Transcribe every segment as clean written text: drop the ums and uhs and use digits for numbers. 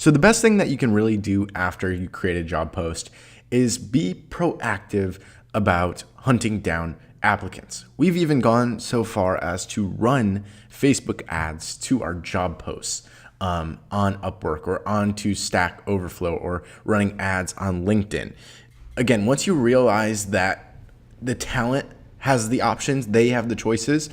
So the best thing that you can really do after you create a job post is be proactive about hunting down applicants. We've even gone so far as to run Facebook ads to our job posts on Upwork or onto Stack Overflow, or running ads on LinkedIn. Again, once you realize that the talent has the options, they have the choices,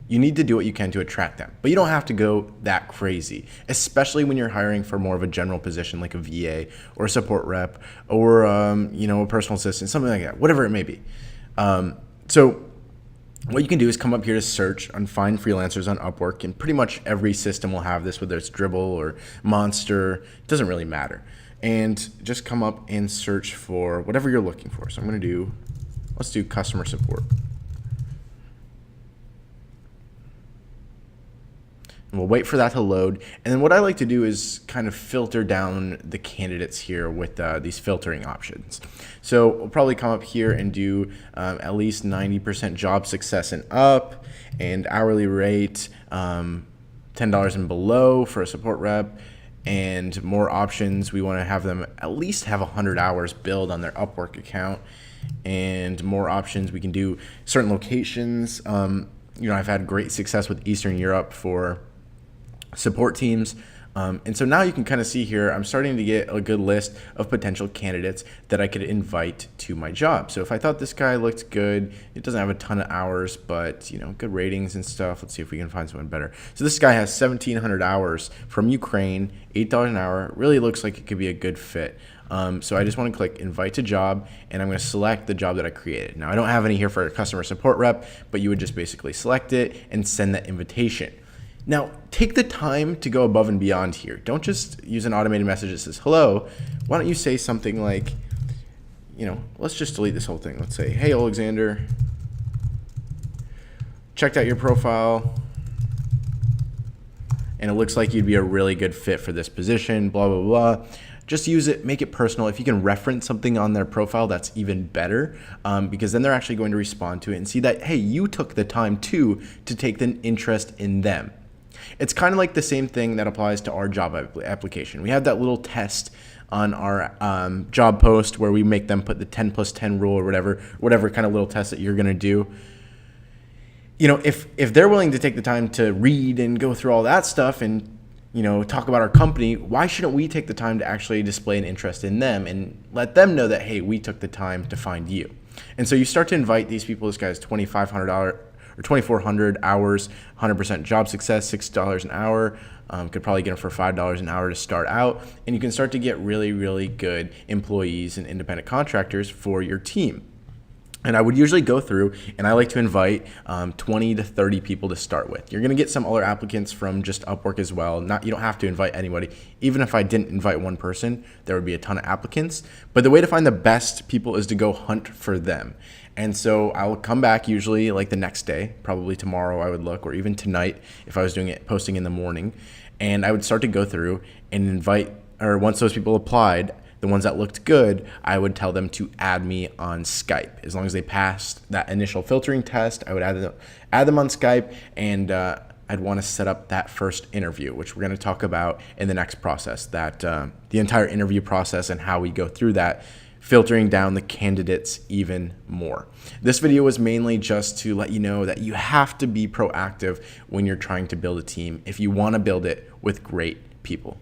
you need to do what you can to attract them. But you don't have to go that crazy, especially when you're hiring for more of a general position like a VA or a support rep or a personal assistant, something like that, whatever it may be. So what you can do is come up here to search and find freelancers on Upwork, and pretty much every system will have this, whether it's Dribbble or Monster, it doesn't really matter. And just come up and search for whatever you're looking for. So let's do customer support. And we'll wait for that to load. And then what I like to do is kind of filter down the candidates here with these filtering options. So we'll probably come up here and do at least 90% job success and up, and hourly rate $10 and below for a support rep. And more options, we want to have them at least have 100 hours billed on their Upwork account. And more options, we can do certain locations. I've had great success with Eastern Europe for support teams. And so now you can kind of see here, I'm starting to get a good list of potential candidates that I could invite to my job. So if I thought this guy looked good, it doesn't have a ton of hours, but good ratings and stuff. Let's see if we can find someone better. So this guy has 1,700 hours from Ukraine, $8 an hour. Really looks like it could be a good fit. So I just want to click invite to job, and I'm going to select the job that I created. Now I don't have any here for a customer support rep, but you would just basically select it and send that invitation. Now, take the time to go above and beyond here. Don't just use an automated message that says, hello. Why don't you say something like, let's just delete this whole thing. Let's say, hey, Alexander, checked out your profile, and it looks like you'd be a really good fit for this position, blah, blah, blah. Just use it, make it personal. If you can reference something on their profile, that's even better, because then they're actually going to respond to it and see that, hey, you took the time to take an interest in them. It's kind of like the same thing that applies to our job application. We have that little test on our job post where we make them put the 10 plus 10 rule or whatever kind of little test that you're going to do. If they're willing to take the time to read and go through all that stuff and talk about our company, why shouldn't we take the time to actually display an interest in them and let them know that, hey, we took the time to find you? And so you start to invite these people. This guy's $2,500 or 2,400 hours, 100% job success, $6 an hour. Could probably get them for $5 an hour to start out. And you can start to get really, really good employees and independent contractors for your team. And I would usually go through, and I like to invite 20 to 30 people to start with. You're going to get some other applicants from just Upwork as well. You don't have to invite anybody. Even if I didn't invite one person, there would be a ton of applicants. But the way to find the best people is to go hunt for them. And so I'll come back usually like the next day, probably tomorrow I would look, or even tonight if I was doing it, posting in the morning. And I would start to go through and invite, or once those people applied, the ones that looked good, I would tell them to add me on Skype. As long as they passed that initial filtering test, I would add them on Skype, and I'd want to set up that first interview, which we're going to talk about in the next process, that the entire interview process and how we go through that, filtering down the candidates even more. This video was mainly just to let you know that you have to be proactive when you're trying to build a team if you want to build it with great people.